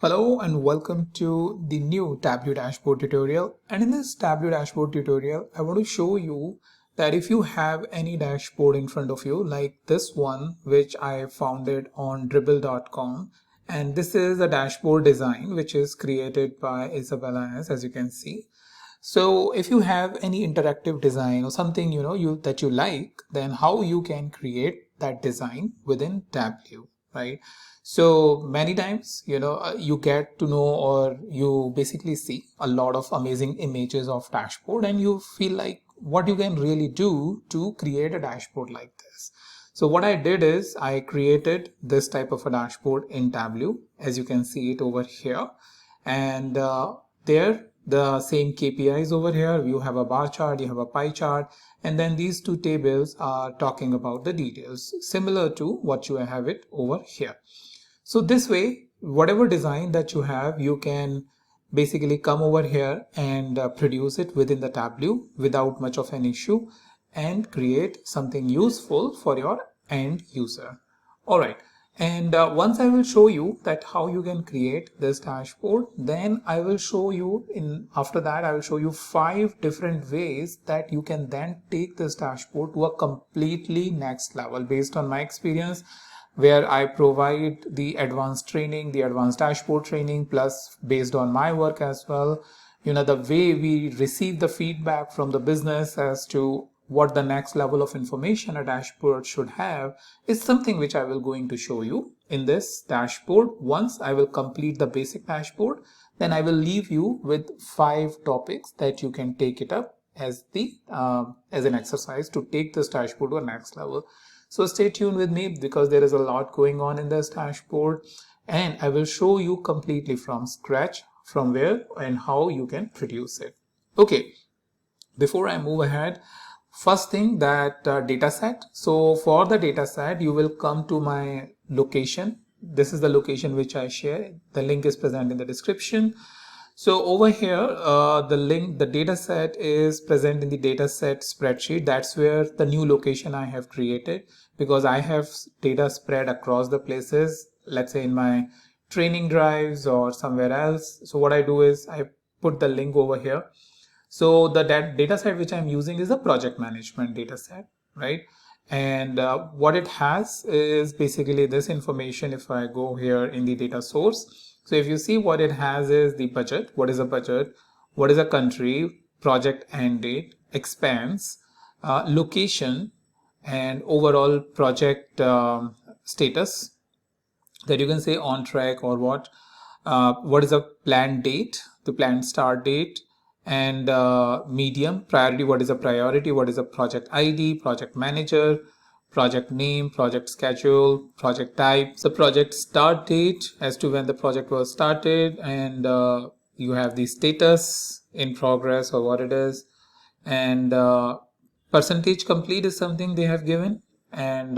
Hello and welcome to the new Tableau dashboard tutorial. And in this Tableau dashboard tutorial, I want to show you that if you have any dashboard in front of you, like this one, which I founded on dribble.com, and this is a dashboard design which is created by Isabella, as you can see. So if you have any interactive design or something that you like, then how you can create that design within Tableau, right? So many times you get to know, or you basically see a lot of amazing images of dashboard, and you feel like what you can really do to create a dashboard like this. So what I did is I created this type of a dashboard in Tableau, as you can see it over here, and there the same KPIs over here. You have a bar chart, you have a pie chart, and then these two tables are talking about the details, similar to what you have it over here. So this way, whatever design that you have, you can basically come over here and produce it within the Tableau without much of an issue and create something useful for your end user. All right. And once I will show you that how you can create this dashboard, then I will show you after that I will show you 5 different ways that you can then take this dashboard to a completely next level based on my experience, where I provide the advanced training, the advanced dashboard training, plus based on my work as well, the way we receive the feedback from the business as to what the next level of information a dashboard should have is something which I will going to show you in this dashboard. Once I will complete the basic dashboard, then I will leave you with 5 topics that you can take it up as an exercise to take this dashboard to a next level. So stay tuned with me, because there is a lot going on in this dashboard, and I will show you completely from scratch from where and how you can produce it. Okay, before I move ahead, first thing, that dataset. So for the dataset, you will come to my location. This is the location which I share. The link is present in the description. So over here, the data set is present in the dataset spreadsheet. That's where the new location I have created, because I have data spread across the places, let's say in my training drives or somewhere else. So what I do is I put the link over here. So the data set which I'm using is a project management data set, right? And what it has is basically this information. If I go here in the data source, so if you see, what it has is the budget. What is a budget? What is a country? Project end date, expense, location, and overall project status, that you can say on track or what. What is a planned date, the planned start date, and medium priority. What is a priority? What is a project ID, project manager, project name, project schedule, project type, the project start date as to when the project was started, and you have the status, in progress or what it is, and percentage complete is something they have given, and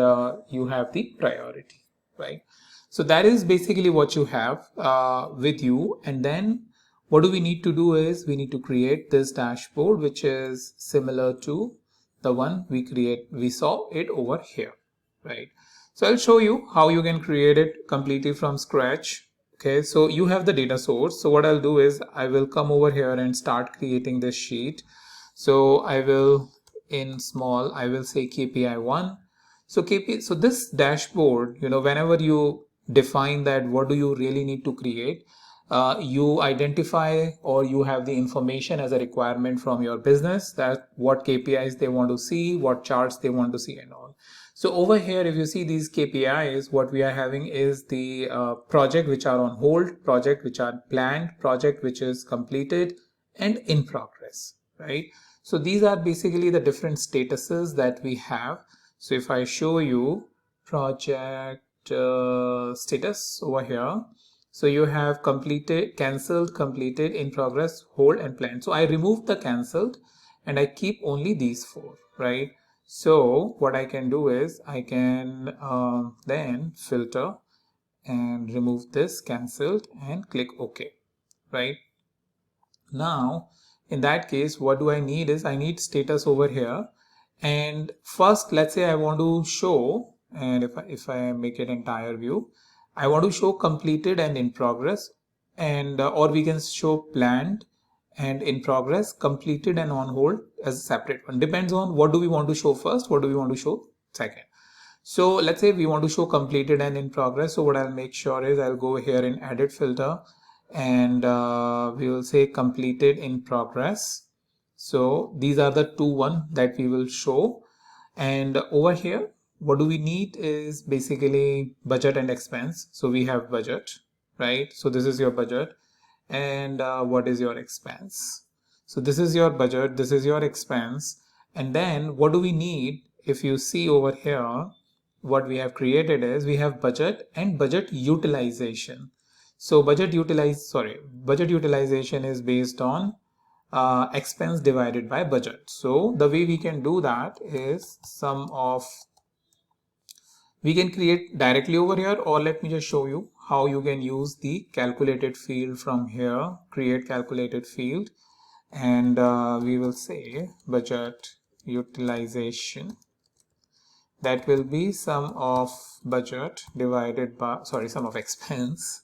you have the priority, right? So that is basically what you have with you. And then what do we need to do is we need to create this dashboard, which is similar to the one we saw it over here, right? So I'll show you how you can create it completely from scratch. Okay, so you have the data source. So what I'll do is I will come over here and start creating this sheet. So I will, in small, I will say KPI1. So so this dashboard, whenever you define that what do you really need to create, you identify, or you have the information as a requirement from your business, that what KPIs they want to see, what charts they want to see, and all. So over here, if you see these KPIs, what we are having is the project which are on hold, project which are planned, project which is completed, and in progress, right? So these are basically the different statuses that we have. So if I show you project status over here, so you have completed, cancelled, completed, in progress, hold, and planned. So I remove the cancelled and I keep only these 4, right? So what I can do is I can then filter and remove this cancelled and click OK, right? Now in that case, what do I need is I need status over here. And first, let's say I want to show, and if I make it entire view, I want to show completed and in progress and or we can show planned and in progress, completed and on hold as a separate one. Depends on what do we want to show first, what do we want to show second. So let's say we want to show completed and in progress. So what I'll make sure is I'll go here in edit filter and we will say completed in progress. So these are the one that we will show. And over here, what do we need is basically budget and expense. So we have budget, right? So this is your budget. And what is your expense? So this is your budget, this is your expense. And then what do we need? If you see over here, what we have created is we have budget and budget utilization. So budget utilization is based on expense divided by budget. So the way we can do that is we can create directly over here, or let me just show you how you can use the calculated field from here. Create calculated field, and we will say budget utilization. That will be sum of budget divided by, sum of expense.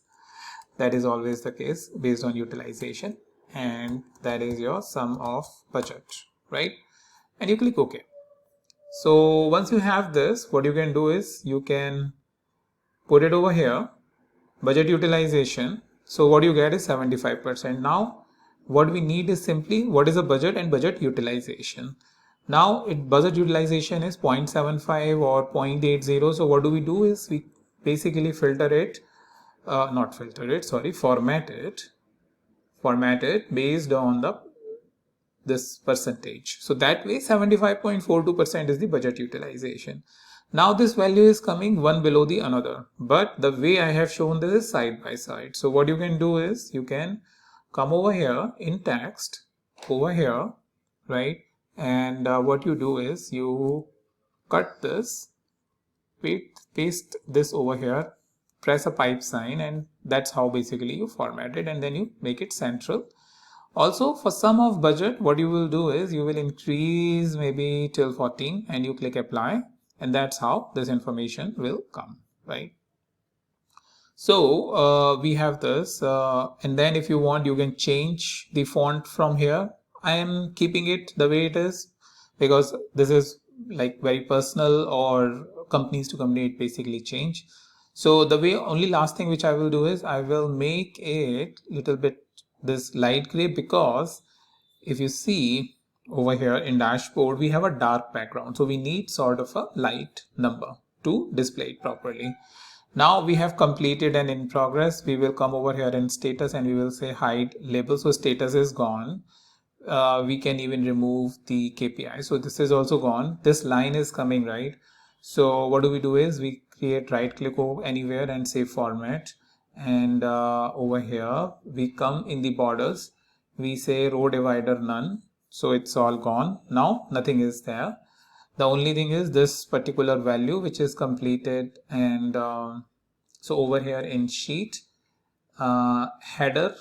That is always the case based on utilization, and that is your sum of budget, right? And you click OK. So once you have this, what you can do is you can put it over here, budget utilization. So what you get is 75%. Now what we need is simply what is the budget and budget utilization. Now budget utilization is 0.75 or 0.80. So what do we do is we basically format it based on this percentage. So that way 75.42% is the budget utilization. Now this value is coming one below the another, but the way I have shown this is side by side. So what you can do is you can come over here in text over here, right? And what you do is you cut this, paste this over here, press a pipe sign, and that's how basically you format it, and then you make it central. Also for sum of budget, what you will do is you will increase maybe till 14 and you click apply, and that's how this information will come, right? So we have this and then if you want you can change the font from here. I am keeping it the way it is because this is like very personal, or companies to company it basically change. So the only last thing which I will do is I will make it little bit this light gray, because if you see over here in dashboard we have a dark background, so we need sort of a light number to display it properly. Now we have completed and in progress. We will come over here in status and we will say hide label. So status is gone. We can even remove the KPI. So this is also gone. This line is coming, right? So what do we do is we create right click over anywhere and say format, and over here we come in the borders, we say row divider none. So it's all gone. Now nothing is there. The only thing is this particular value which is completed, and so over here in sheet header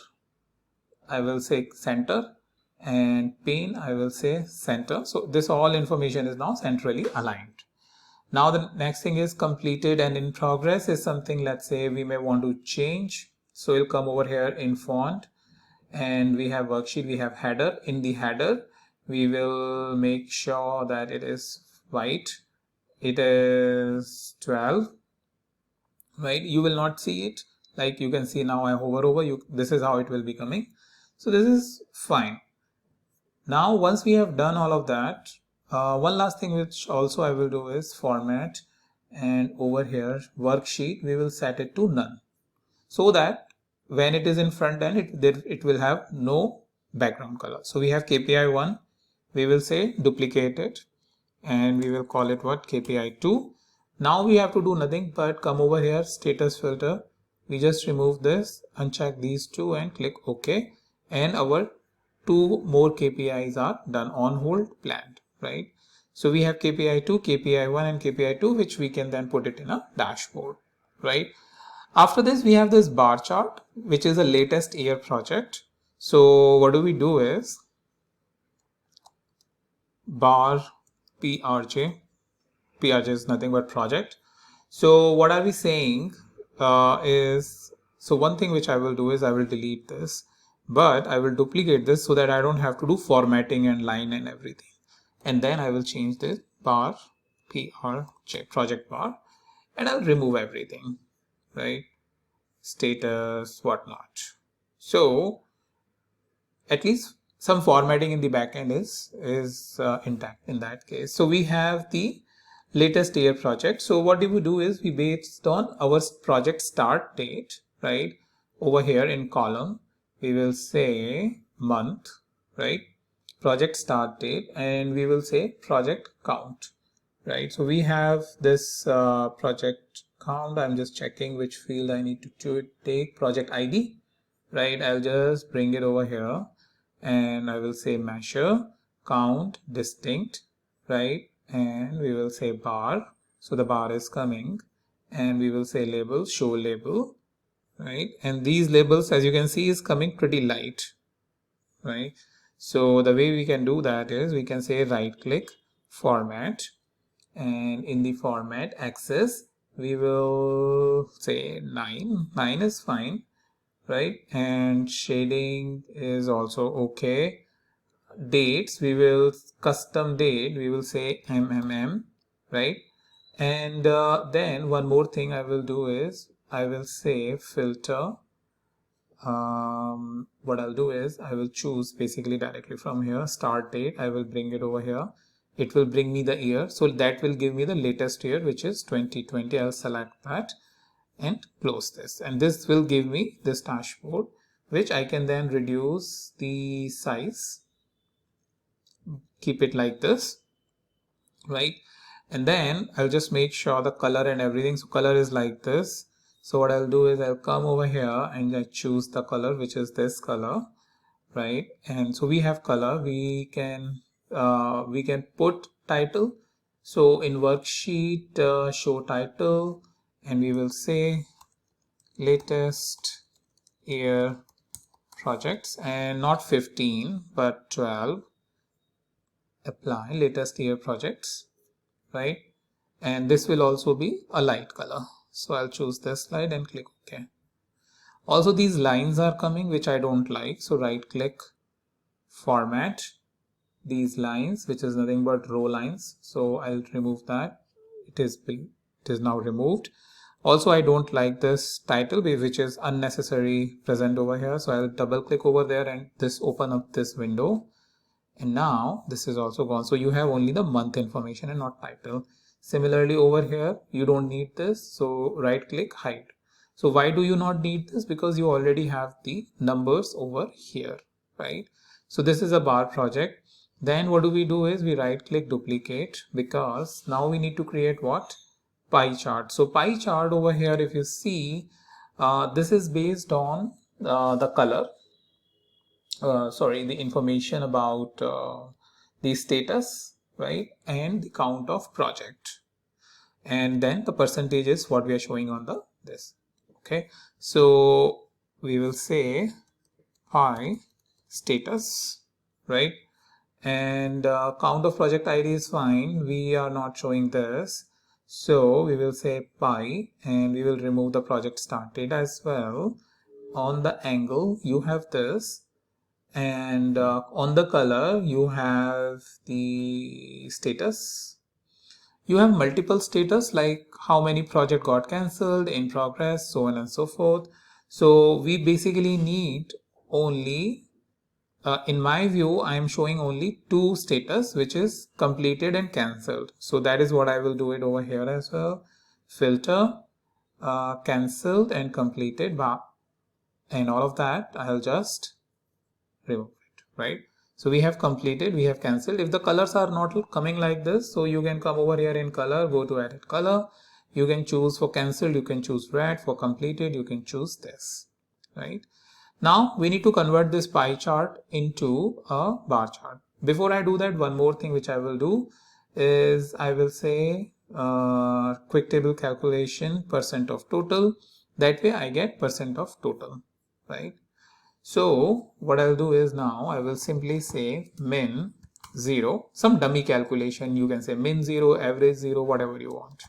I will say center, and pane I will say center. So this all information is now centrally aligned. Now the next thing is completed and in progress is something, let's say we may want to change. So we'll come over here in font and we have worksheet, we have header. In the header we will make sure that it is white. It is 12, right? You will not see it, like you can see now I hover over you. This is how it will be coming. So this is fine. Now once we have done all of that, one last thing which also I will do is format, and over here worksheet we will set it to none, so that when it is in front end it will have no background color. So we have KPI 1, we will say duplicate it and we will call it what, KPI 2. Now we have to do nothing but come over here status filter, we just remove this, uncheck these two and click OK, and our 2 more KPIs are done, on hold, planned, right? So we have KPI 2, KPI 1 and KPI 2, which we can then put it in a dashboard, right? After this we have this bar chart, which is a latest year project. So what do we do is bar PRJ is nothing but project. So what are we saying is So one thing which I will do is I will delete this, but I will duplicate this so that I don't have to do formatting and line and everything. And then I will change this bar, project bar, and I'll remove everything, right? Status, whatnot. So at least some formatting in the backend is intact in that case. So we have the latest year project. So what we do is we based on our project start date, right? Over here in column, we will say month, right? Project start date, and we will say project count, right? So we have this project count. I'm just checking which field I need to take. Project ID, right? I'll just bring it over here and I will say measure count distinct, right? And we will say bar, so the bar is coming, and we will say label, show label, right? And these labels, as you can see, is coming pretty light, right? So the way we can do that is we can say right click format, and in the format axis we will say 9 is fine, right? And shading is also okay. Dates, we will custom date, we will say MMM, right? And then one more thing I will do is I will say filter. What I'll do is I will choose basically directly from here start date. I will bring it over here. It will bring me the year, so that will give me the latest year, which is 2020. I'll select that and close this, and this will give me this dashboard, which I can then reduce the size, keep it like this, right? And then I'll just make sure the color and everything, so color is like this. So what I'll do is I'll come over here and I choose the color, which is this color, right? And so we have color. We can put title. So in worksheet, show title, and we will say latest year projects, and not 15 but 12. Apply latest year projects, right? And this will also be a light color, so I'll choose this slide and click OK. Also these lines are coming which I don't like, so right click format these lines, which is nothing but row lines, so I'll remove that. It is now removed. Also I don't like this title, which is unnecessary present over here, so I'll double click over there and this open up this window, and now this is also gone. So you have only the month information and not title. Similarly over here you don't need this, so right click hide. So why do you not need this? Because you already have the numbers over here, right? So this is a bar project. Then what do? Is we right click duplicate, because now we need to create what? Pie chart. So pie chart over here, if you see, this is based on the color, the information about the status, right? And the count of project, and then the percentage is what we are showing on the this. Okay, so we will say pie status, right? And count of project ID is fine, we are not showing this, so we will say pie, and we will remove the project start date as well. On the angle you have this, and on the color you have the status. You have multiple status, like how many project got cancelled, in progress, so on and so forth. So we basically need only in my view, I am showing only two status, which is completed and cancelled. So that is what I will do it over here as well. Filter, cancelled and completed, and all of that I'll just remove it, right? So we have completed, we have cancelled. If the colors are not coming like this, so you can come over here in color, go to edit color. You can choose for cancelled, you can choose red. For completed, you can choose this, right? Now we need to convert this pie chart into a bar chart. Before I do that, one more thing which I will do is I will say quick table calculation percent of total. That way I get percent of total, right? So what I'll do is now I will simply say min 0, some dummy calculation. You can say min 0, average 0, whatever you want.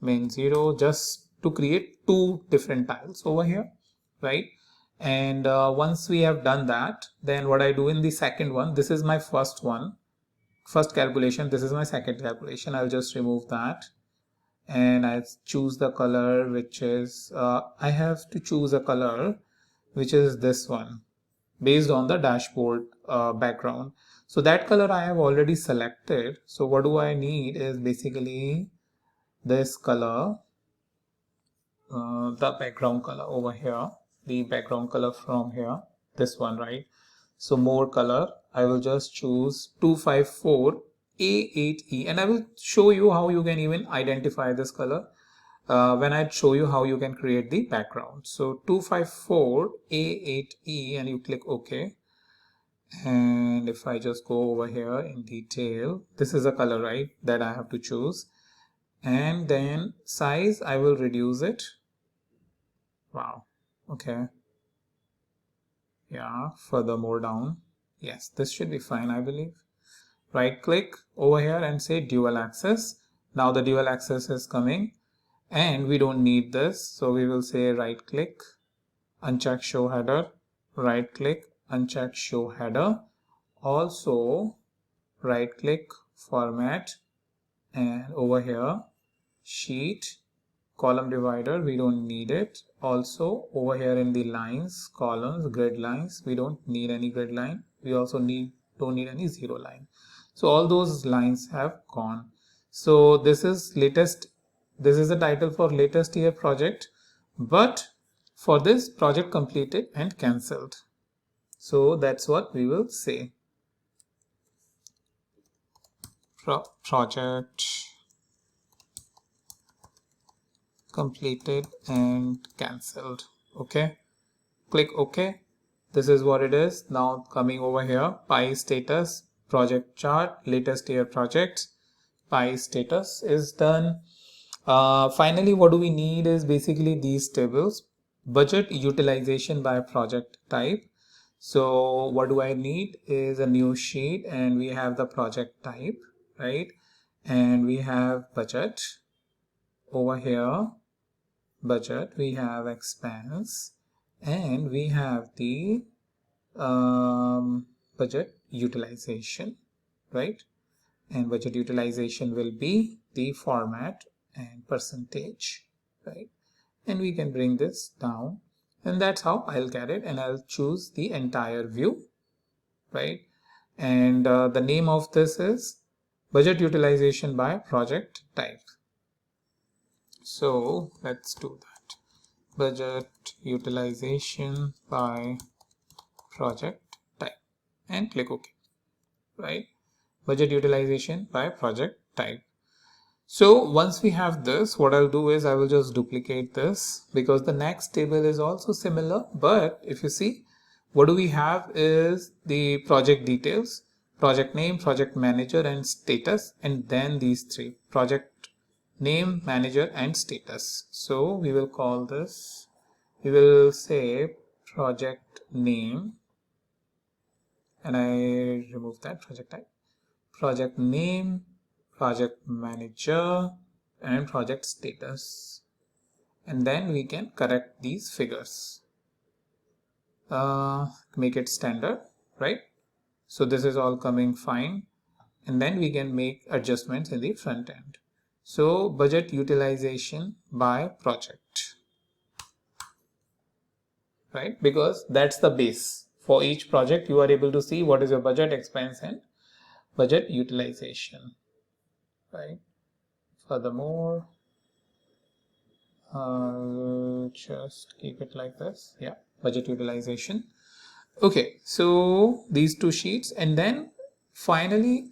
Min 0, just to create two different tiles over here. right? And once we have done that, then what I do in the second one, this is my first calculation, this is my second calculation. I'll just remove that and I choose the color, which is I have to choose a color which is this one based on the dashboard background. So that color I have already selected. So what do I need is basically this color, the background color over here, the background color from here, this one, right? So more color, I will just choose 254A8E, and I will show you how you can even identify this color when I show you how you can create the background. So 254A8E, and you click OK. And if I just go over here in detail, this is a color, right, that I have to choose. And then size, I will reduce it. Wow. Okay. Yeah, further more down. Yes, this should be fine, I believe. Right click over here and say dual axis. Now the dual axis is coming and we don't need this. So we will say right click, uncheck show header, right click, uncheck show header. Also right click, format, and over here sheet, column divider, we don't need it. Also over here in the lines, columns, grid lines, we don't need any grid line. We also don't need any zero line. So all those lines have gone. So this is the title for latest year project, but for this project completed and cancelled. So that's what we will say. Project completed and cancelled. Okay, click OK. This is what it is. Now coming over here, PI status, project chart, latest year projects, PI status is done. Finally, what do we need is basically these tables: budget utilization by project type. So what do I need is a new sheet, and we have the project type, right? And we have budget over here, budget, we have expense, and we have the budget utilization, right? And budget utilization will be the format and percentage, right? And we can bring this down, and that's how I'll get it, and I'll choose the entire view, right? And the name of this is budget utilization by project type. So let's do that. Budget utilization by project type, and click OK, right? Budget utilization by project type. So once we have this, what I'll do is I will just duplicate this, because the next table is also similar. But if you see, what do we have is the project details, project name, project manager, and status, and then these three: project name, manager, and status. So we will call this, we will say project name, and I remove that project type, project name, project manager, and project status. And then we can correct these figures, make it standard, right? So this is all coming fine, and then we can make adjustments in the front end. So budget utilization by project, right? Because that's the base. For each project, you are able to see what is your budget, expense, and budget utilization, right? Furthermore, just keep it like this. Yeah, budget utilization. Okay, so these two sheets, and then finally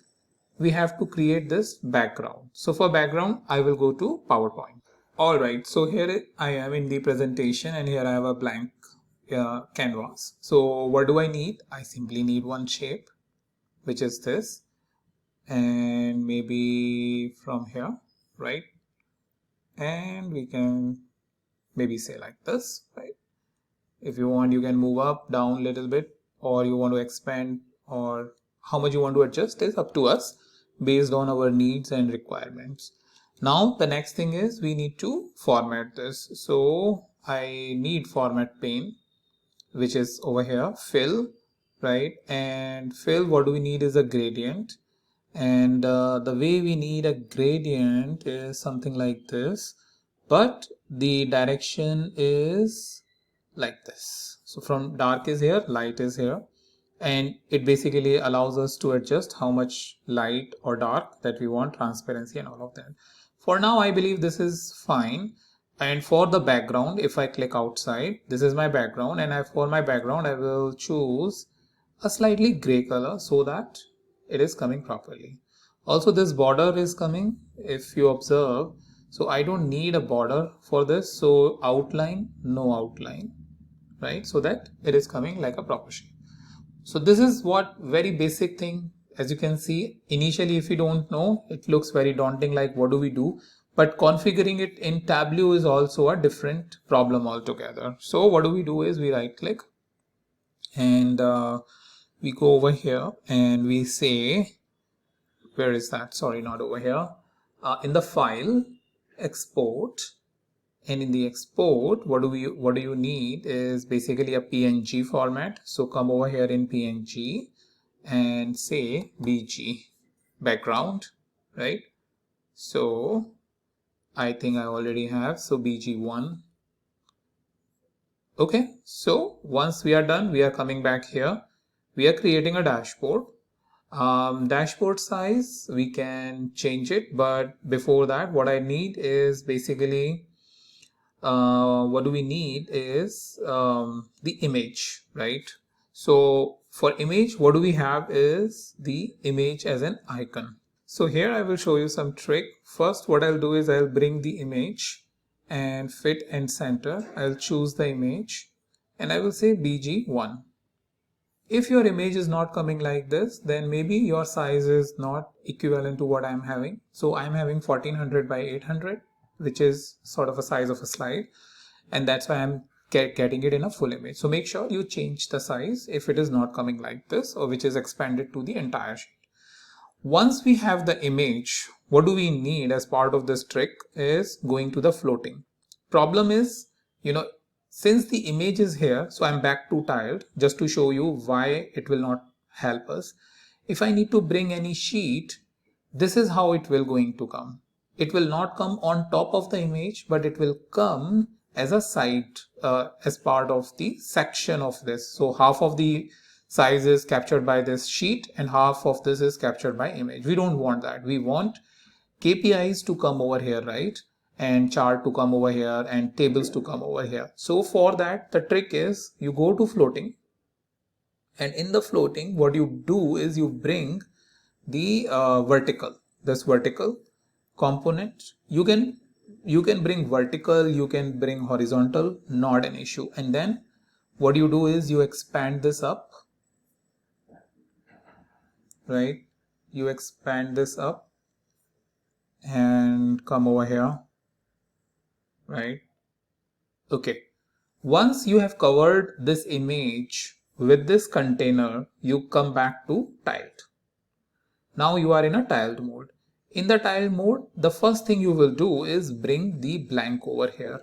we have to create this background. So for background, I will go to PowerPoint. All right, so here I am in the presentation, and here I have a blank canvas. So what do I need? I simply need one shape, which is this, and maybe from here, right? And we can maybe say like this, right? If you want, you can move up, down a little bit, or you want to expand, or how much you want to adjust is up to us based on our needs and requirements. Now the next thing is we need to format this. So I need format pane. which is over here, fill, right? And fill, what do we need is a gradient. And the way we need a gradient is something like this, but the direction is like this. So from dark is here, light is here, and it basically allows us to adjust how much light or dark that we want, transparency and all of that. For now, I believe this is fine. And for the background, if I click outside, this is my background, and for my background I will choose a slightly gray color so that it is coming properly. Also, this border is coming, if you observe, so I don't need a border for this. So outline, no outline, right? So that it is coming like a proper shape. So this is what very basic thing. As you can see, initially if you don't know, it looks very daunting, like what do we do? But configuring it in Tableau is also a different problem altogether. So what do we do is we right click and we go over here and we say, where is that? Sorry, not over here. In the file, export, and in the export, what do you need is basically a PNG format. So come over here in PNG and say BG background, right? So I think I already have, so BG1. Okay, so once we are done, we are coming back here. We are creating a dashboard. Dashboard size, we can change it, but before that, what I need is basically what do we need is the image, right? So for image, what do we have is the image as an icon. So here I will show you some trick. First, what I'll do is I'll bring the image and fit and center. I'll choose the image and I will say BG1. If your image is not coming like this, then maybe your size is not equivalent to what I'm having. So I'm having 1400 by 800, which is sort of a size of a slide. And that's why I'm getting it in a full image. So make sure you change the size if it is not coming like this, or which is expanded to the entire sheet. Once we have the image, what do we need as part of this trick is going to the floating. Problem is, since the image is here, so I'm back to tiled just to show you why it will not help us. If I need to bring any sheet, this is how it will going to come. It will not come on top of the image, but it will come as a side, as part of the section of this. So half of the size is captured by this sheet and half of this is captured by image. We don't want that. We want KPIs to come over here, right? And chart to come over here and tables to come over here. So for that, the trick is you go to floating, and in the floating, what you do is you bring the this vertical component. You can bring vertical, you can bring horizontal, not an issue. And then what you do is you expand this up, right? You expand this up and come over here, right? Okay, once you have covered this image with this container, you come back to tiled. Now you are in a tiled mode. In the tiled mode, the first thing you will do is bring the blank over here.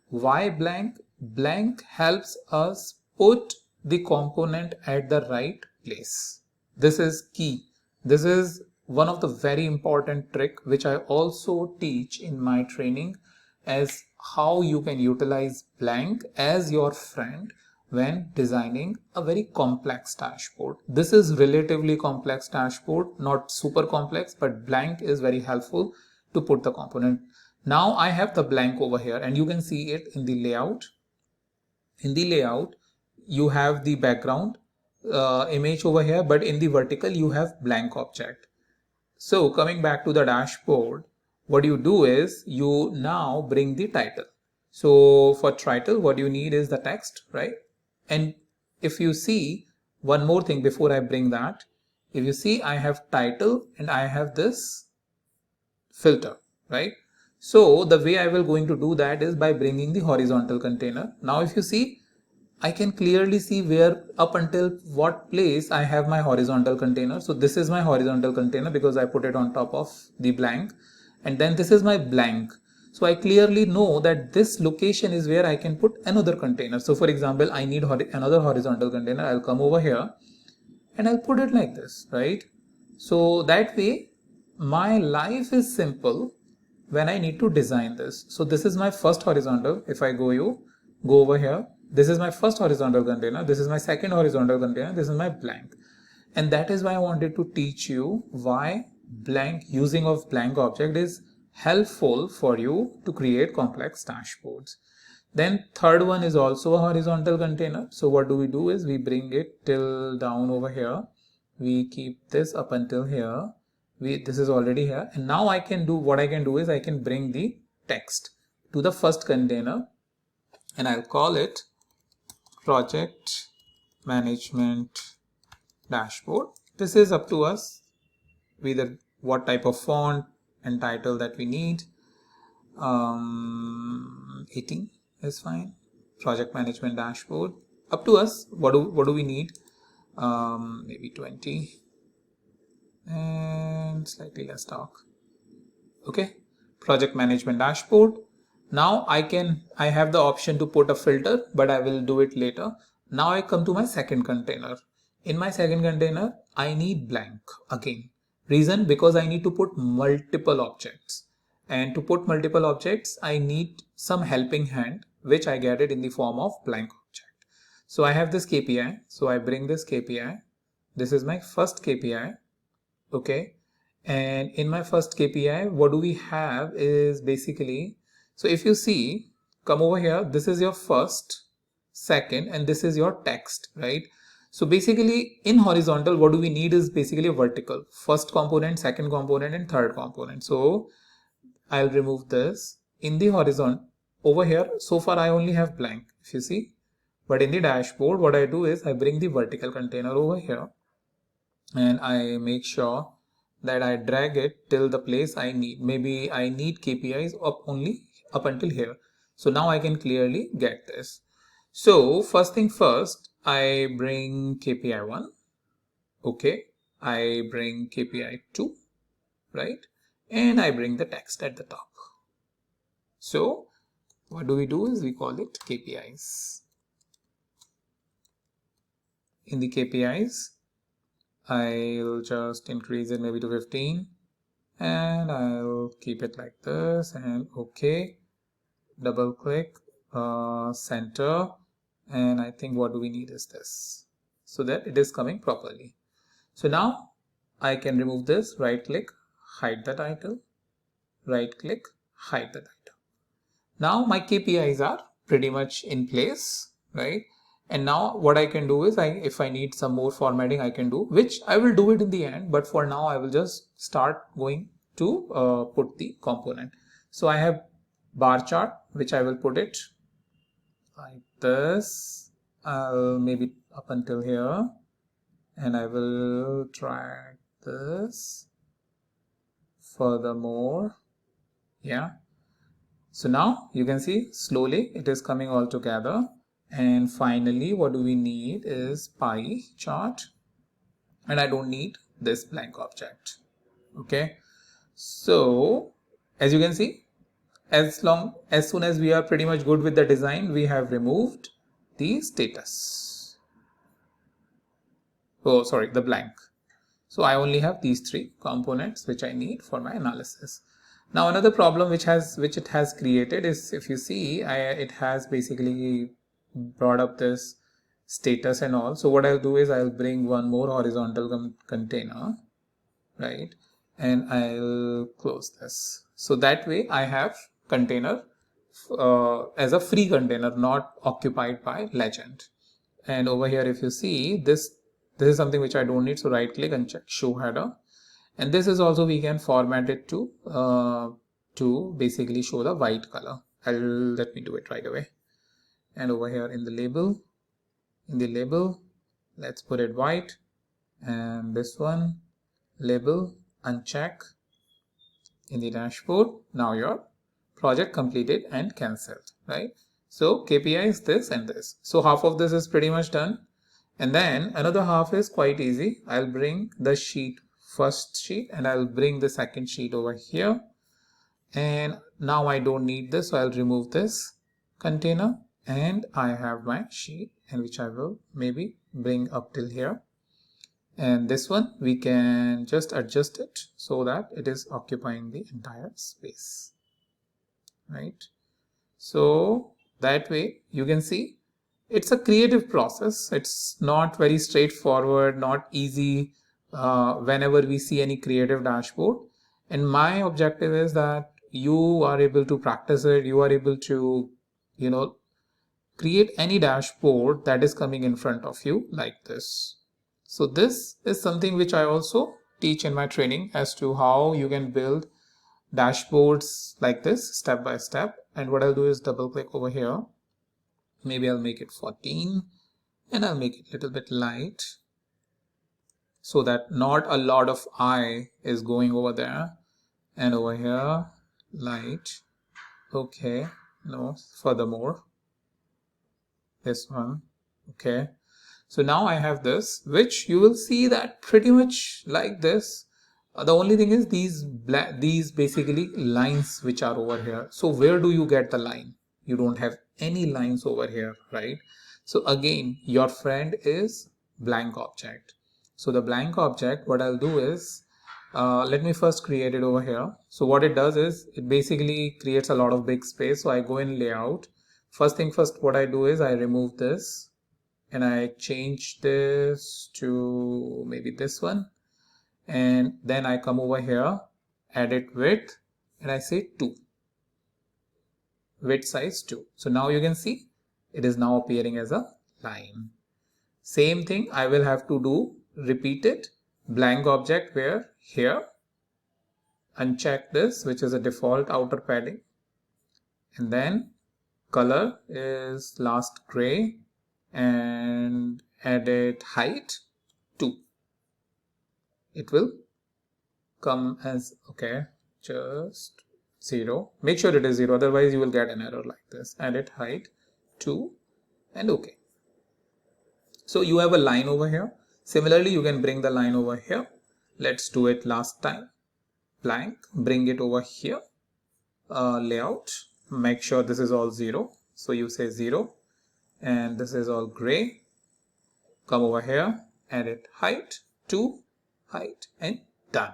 Why blank? Blank helps us put the component at the right place. This is key. This is one of the very important trick which I also teach in my training, as how you can utilize blank as your friend when designing a very complex dashboard. This is relatively complex dashboard, not super complex, but blank is very helpful to put the component. Now I have the blank over here and you can see it in the layout. In the layout, you have the background image over here, but in the vertical you have blank object. So coming back to the dashboard, what you do is you now bring the title. So for title, what you need is the text, right? And if you see one more thing before I bring that, if you see, I have title and I have this filter, right? So the way I will going to do that is by bringing the horizontal container. Now if you see, I can clearly see where up until what place I have my horizontal container. So this is my horizontal container because I put it on top of the blank, and then this is my blank. So I clearly know that this location is where I can put another container. So for example, I need another horizontal container. I'll come over here and I'll put it like this, right? So that way my life is simple when I need to design this. So this is my first horizontal. If I go over here, this is my first horizontal container, this is my second horizontal container, this is my blank. And that is why I wanted to teach you why using of blank object is helpful for you to create complex dashboards. Then third one is also a horizontal container. So what do? Is we bring it till down over here. We keep this up until here. This is already here. And now I can do what I can do is I can bring the text to the first container and I'll call it project management dashboard. This is up to us whether what type of font and title that we need. 18 is fine. Project management dashboard, up to us. What do we need? Maybe 20 and slightly less talk. Okay, project management dashboard. Now I have the option to put a filter, but I will do it later. Now I come to my second container. In my second container I need blank again. Reason, because I need to put multiple objects, and to put multiple objects I need some helping hand, which I get it in the form of blank object. So I have this KPI, so I bring this KPI. This is my first KPI. Okay, and in my first KPI what do we have is basically, so if you see, come over here, this is your first, second, and this is your text, right? So basically in horizontal what do we need is basically a vertical, first component, second component, and third component. So I'll remove this. In the horizon over here, so far I only have blank, if you see, but in the dashboard what I do is I bring the vertical container over here and I make sure that I drag it till the place I need. Maybe I need KPIs only up until here. So now I can clearly get this. So first thing first, I bring KPI 1. Okay, I bring KPI 2, right? And I bring the text at the top. So what do is we call it KPIs. In the KPIs, I'll just increase it maybe to 15 and I'll keep it like this, and okay, double click, center, and I think what do we need is this, so that it is coming properly. So now I can remove this, right click, hide the title, right click, hide the title. Now my KPIs are pretty much in place, right? And now what I can do is if I need some more formatting I can do, which I will do it in the end, but for now I will just start going to put the component. So I have bar chart, which I will put it like this, maybe up until here, and I will drag this furthermore. Yeah, so now you can see slowly it is coming all together. And finally what do we need is pie chart, and I don't need this blank object. Okay, so as you can see, as soon as we are pretty much good with the design, we have removed the status. Oh, sorry, the blank. So I only have these 3 components which I need for my analysis. Now another problem which it has created is, if you see, it has basically brought up this status and all. So what I'll do is I'll bring one more horizontal container, right, and I'll close this. So that way I have container as a free container, not occupied by legend. And over here if you see, this is something which I don't need, so right click and check show header, and this is also we can format it to basically show the white color. Let me do it right away. And over here in the label, let's put it white, and this one label uncheck in the dashboard. Now your project completed and cancelled, right? So KPI is this and this. So half of this is pretty much done, and then another half is quite easy. I'll bring the first sheet and I'll bring the second sheet over here, And now I don't need this, so I'll remove this container, and I have my sheet, and which I will maybe bring up till here. And this one we can just adjust it so that it is occupying the entire space, right? So that way you can see it's a creative process. It's not very straightforward, not easy whenever we see any creative dashboard. And my objective is that you are able to practice it. You are able to, create any dashboard that is coming in front of you like this. So this is something which I also teach in my training as to how you can build dashboards like this step by step. And what I'll do is double click over here. Maybe I'll make it 14 and I'll make it a little bit light so that not a lot of eye is going over there. And over here, light. Okay, no, furthermore, this one. Okay, so now I have this, which you will see that pretty much like this. The only thing is these basically lines which are over here. So where do you get the line? You don't have any lines over here, right? So again, your friend is blank object. So the blank object, what I'll do is, let me first create it over here. So what it does is it basically creates a lot of big space. So I go in layout. First thing first, what I do is I remove this and I change this to maybe this one. And then I come over here, edit width, and I say 2. Width size 2. So now you can see it is now appearing as a line. Same thing I will have to do, repeat it, blank object where here, uncheck this, which is a default outer padding, and then color is last gray, and edit height 2. It will come as, okay, just 0. Make sure it is 0, otherwise you will get an error like this. Edit height 2 and okay. So you have a line over here. Similarly, you can bring the line over here. Let's do it last time. Blank, bring it over here. Layout, make sure this is all 0. So you say 0 and this is all gray. Come over here, edit height 2, height, and done,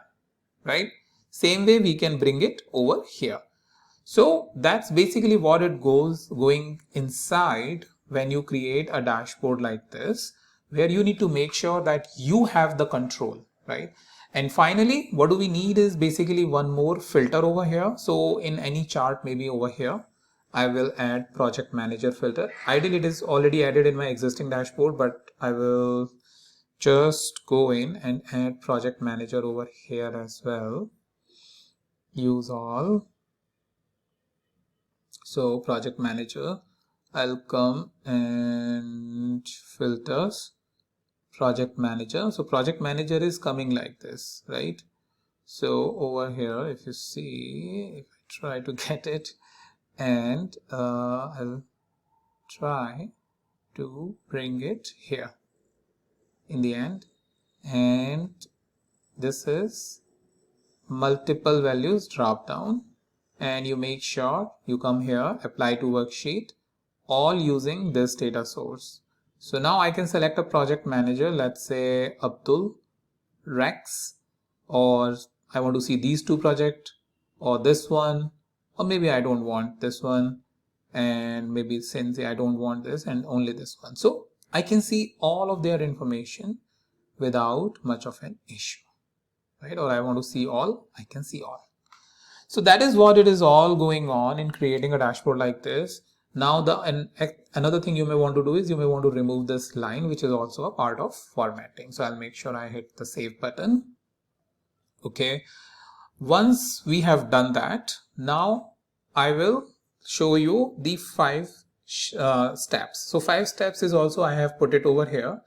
right? Same way we can bring it over here. So that's basically what it going inside when you create a dashboard like this, where you need to make sure that you have the control, right? And finally, what do we need is basically one more filter over here. So in any chart, maybe over here, I will add project manager filter. Ideally, it is already added in my existing dashboard, but I will just go in and add project manager over here as well. Use all. So project manager, I'll come and filters, project manager. So project manager is coming like this, right? So over here, if you see, if I try to get it, and I'll try to bring it here in the end, and this is multiple values drop down, and you make sure you come here, apply to worksheet, all using this data source. So now I can select a project manager, let's say Abdul Rex, or I want to see these two projects, or this one, or maybe I don't want this one, and maybe since I don't want this and only this one. So I can see all of their information without much of an issue, right? Or I want to see all, I can see all. So that is what it is all going on in creating a dashboard like this. Now another thing you may want to do is you may want to remove this line, which is also a part of formatting. So I'll make sure I hit the save button. Okay. Once we have done that, now I will show you the 5 steps. So 5 steps is also I have put it over here.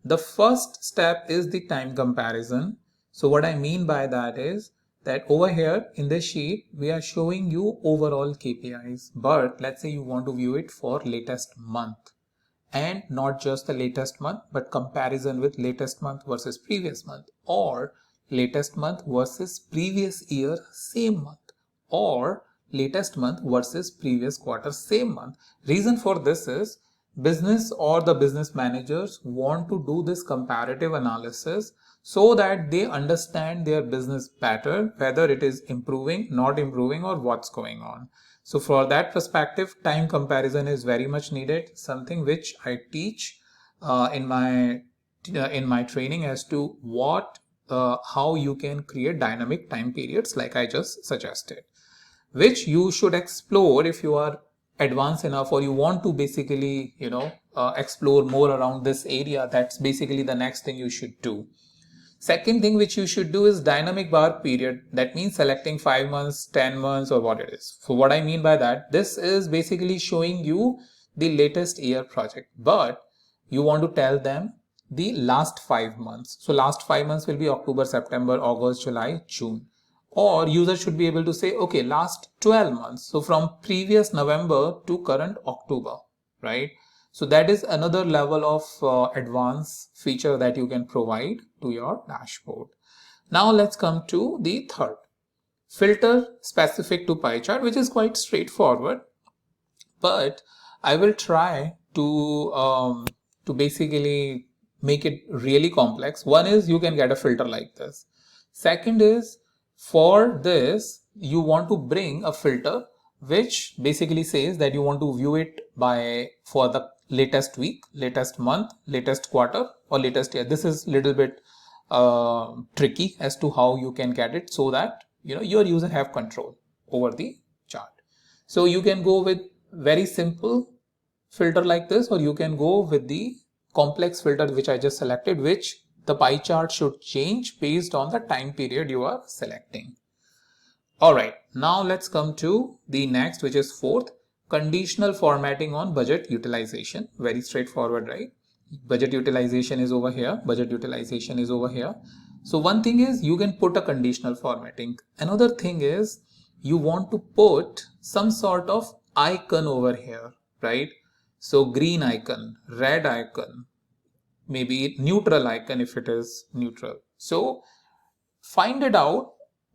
The first step is the time comparison. So what I mean by that is that over here in the sheet, we are showing you overall KPIs, but let's say you want to view it for latest month, and not just the latest month, but comparison with latest month versus previous month, or latest month versus previous year, same month, or latest month versus previous quarter same month. Reason for this is business or the business managers want to do this comparative analysis so that they understand their business better, whether it is improving, not improving, or what's going on. So for that perspective, time comparison is very much needed, something which I teach in my training as to how you can create dynamic time periods like I just suggested, which you should explore if you are advanced enough or you want to basically explore more around this area. That's basically the next thing you should do. Second thing which you should do is dynamic bar period. That means selecting 5 months, 10 months, or what it is. So what I mean by that, this is basically showing you the latest year project, but you want to tell them the last 5 months. So last 5 months will be October, September, August, July, June. Or user should be able to say, okay, last 12 months. So from previous November to current October, right? So that is another level of advanced feature that you can provide to your dashboard. Now let's come to the third. Filter specific to pie chart, which is quite straightforward, but I will try to basically make it really complex. One is you can get a filter like this. Second is for this, you want to bring a filter which basically says that you want to view it for the latest week, latest month, latest quarter, or latest year. This is a little bit tricky as to how you can get it so that your user have control over the chart. So you can go with very simple filter like this, or you can go with the complex filter which I just selected, which the pie chart should change based on the time period you are selecting. Alright, now let's come to the next, which is fourth, conditional formatting on budget utilization. Very straightforward, right? Budget utilization is over here, budget utilization is over here. So one thing is you can put a conditional formatting. Another thing is you want to put some sort of icon over here, right? So green icon, red icon, maybe neutral icon if it is neutral. So find it out.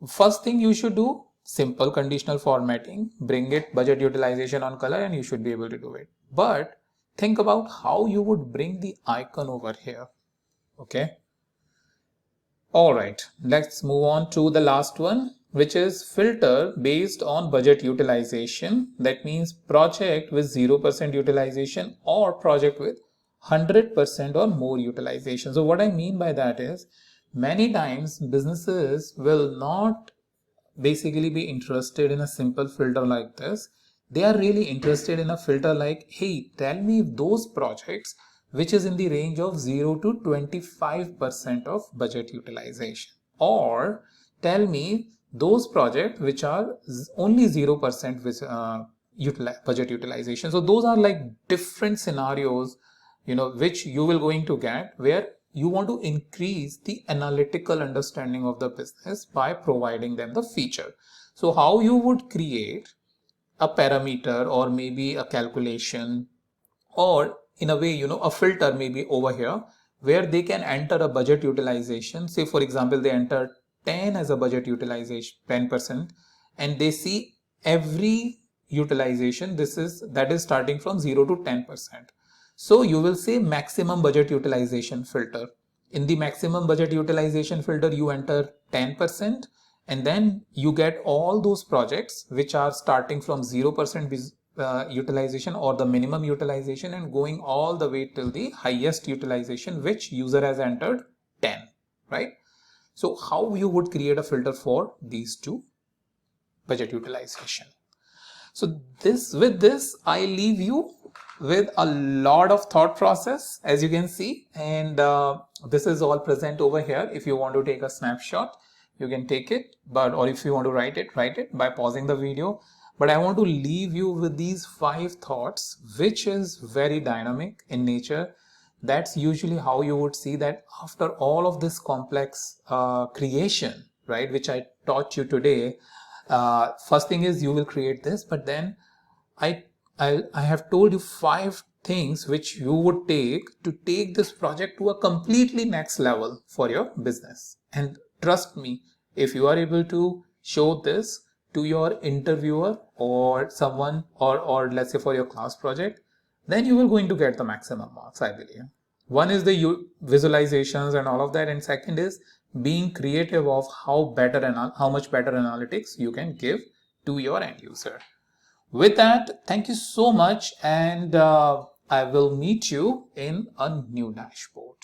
First thing you should do, simple conditional formatting, bring it budget utilization on color, and you should be able to do it. But think about how you would bring the icon over here. Okay. All right, let's move on to the last one, which is filter based on budget utilization. That means project with 0% utilization or project with 100% or more utilization. So what I mean by that is many times businesses will not basically be interested in a simple filter like this. They are really interested in a filter like, hey, tell me those projects which is in the range of 0 to 25% of budget utilization, or tell me those projects which are only 0% with budget utilization. So those are like different scenarios, which you will going to get where you want to increase the analytical understanding of the business by providing them the feature. So how you would create a parameter or maybe a calculation, or in a way, a filter maybe over here where they can enter a budget utilization. Say for example, they enter 10 as a budget utilization, 10%, and they see every utilization that is starting from 0 to 10%. So you will say maximum budget utilization filter. In the maximum budget utilization filter, you enter 10%, and then you get all those projects which are starting from 0% utilization or the minimum utilization and going all the way till the highest utilization which user has entered 10, right? So how you would create a filter for these two budget utilization? So with this I leave you with a lot of thought process, as you can see, and this is all present over here. If you want to take a snapshot, you can take it, or if you want to write it by pausing the video. But I want to leave you with these 5 thoughts, which is very dynamic in nature. That's usually how you would see that after all of this complex creation, right, which I taught you today. First thing is you will create this, but then I have told you 5 things which you would take to take this project to a completely next level for your business. And trust me, if you are able to show this, to your interviewer or someone, or let's say for your class project, then you are going to get the maximum marks, I believe. One is the visualizations and all of that, and second is being creative of how much better analytics you can give to your end user. With that, thank you so much, and I will meet you in a new dashboard.